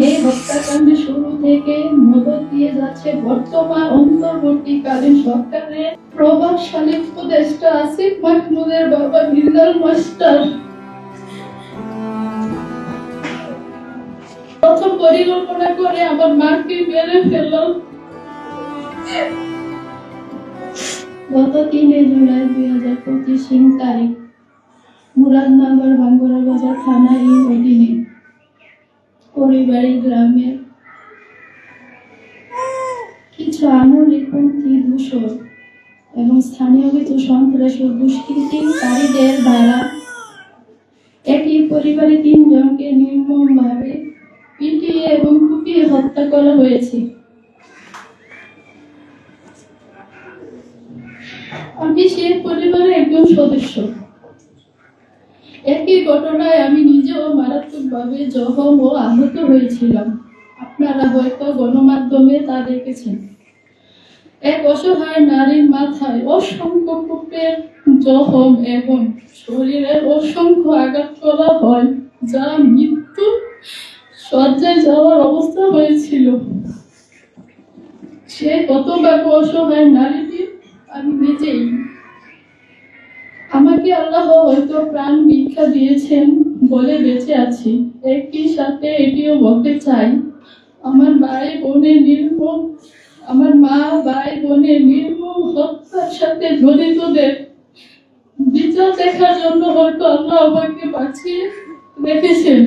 এই হত্যাকাণ্ডের শুরু থেকে মদত দিয়ে যাচ্ছে বর্তমান অন্তর্বর্তীকালীন সরকারের প্রভাবশালী উপদেষ্টা আসিফ মাহমুদের বাবা বিল্লাল মাস্টার। প্রথম পরিকল্পনা করে আমার মাকে মেরে ফেলল। গত 3 জুলাই 2025 তারিখ মুরাদনগর ভাঙ্গুরা বাজার থানার অধীনে পরিবাড়ি গ্রামের কিছু আমলিপন্থী দূষর এবং স্থানীয় কিছু সন্ত্রাসী দুষ্কৃতিকারীদের দ্বারা একই পরিবারে 3 জনকে নির্মমভাবে পিটিয়ে এবং কুপিয়ে হত্যা করা হয়েছে। আমি সেই পরিবারের একজন সদস্য। একই ঘটনায় আমি নিজেও মারাত্মকভাবে জখম ও আহত হয়েছিলাম। আপনারা হয়তো গণমাধ্যমে তা দেখেছেন। এক অসহায় নারীর মাথায় অসংখ্য কোপের জখম এবং শরীরের অসংখ্য আঘাত করা হয়, যা মৃত্যু শয্যায় যাওয়ার অবস্থা হয়েছিল। সে কতভাবে অসহায় নারীটি আমি নিজেই। আমাকে আল্লাহ হয়তো প্রাণ ভিক্ষা দিয়েছেন বলে বেঁচে আছি। একই সাথে এটিও বলতে চাই, আমার মা ভাই বোনের নির্মম হত্যার সাথে জড়িতদের বিচার দেখার জন্য হয়তো আল্লাহ আমাকে বাঁচিয়ে রেখেছেন।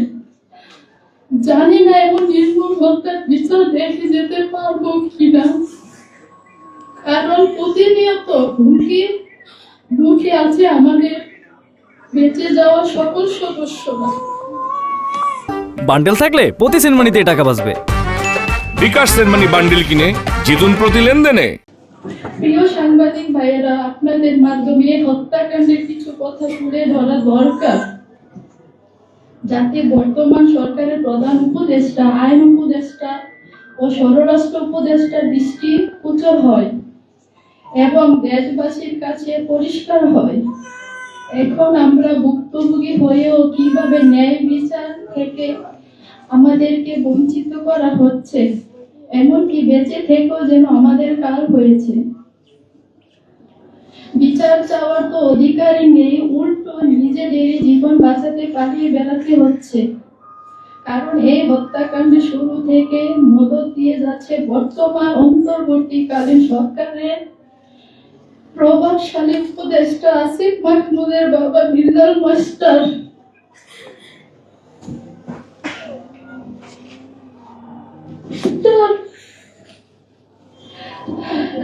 জানি না এমন নির্মম হত্যার বিচার দেখে যেতে পারবো কিনা, কারণ প্রতিনিয়ত হুমকি আছে আমাদের বেঁচে যাওয়া সকল সদস্যরা। বান্ডেল থাকলে প্রতি সেনমানিতে টাকা বাঁচবে। বিকাশ সেনমানি বান্ডেল কিনে জিতুন প্রতি লেনদেনে। প্রিয় সাংবাদিক ভাইয়েরা, আপনাদের মাধ্যমে হত্যাকাণ্ডের কিছু কথা তুলে ধরা দরকার, যাতে বর্তমান সরকারের প্রধান উপদেষ্টা, আইন উপদেষ্টা ও স্বরাষ্ট্র উপদেষ্টার দৃষ্টি গোচর হয় এবং দেশবাসীর কাছে পরিষ্কার হয়। এখন আমরা ভুক্তভোগী হয়েও কিভাবে ন্যায় বিচার থেকে আমাদেরকে বঞ্চিত করা হচ্ছে, এমনকি বেঁচে থেকেও যেন আমাদের কাল হয়েছে। বিচার চাওয়ার তো অধিকারই নেই, উল্টো নিজেদেরই জীবন বাঁচাতে পালিয়ে বেড়াতে হচ্ছে। কারণ এই হত্যাকাণ্ডের শুরু থেকে মদত দিয়ে যাচ্ছে বর্তমান অন্তর্বর্তীকালীন সরকারের প্রভাবশালী উপদেষ্টা আসিফ মাহমুদের বাবা বিল্লাল মাস্টার।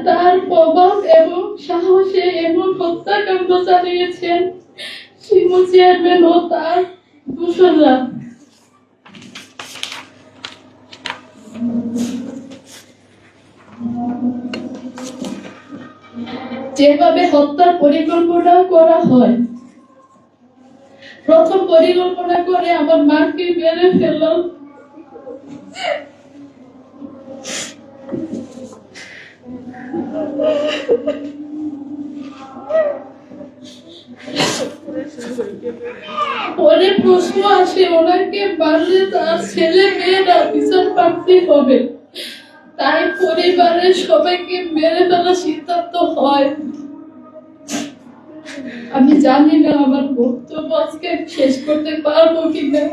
তার প্রভাব এবং সাহসে এমন হত্যাকাণ্ড চালিয়েছেন সিমো চেয়ারম্যান ও তার দূষণরা। যেভাবে হত্যার পরিকল্পনা করা হয়, প্রথম পরিকল্পনা করে আমার মাকে মেরে ফেলল। পরে প্রশ্ন আসে, ওনাকে মারলে তার ছেলে মেয়েরা বিচার প্রাপ্তি হবে, তাই পরিবারের সবাইকে মেরে ফেলার সিদ্ধান্ত হয়। আমি জানি না আমার বক্তব্য আজকে শেষ করতে পারবো কিনা।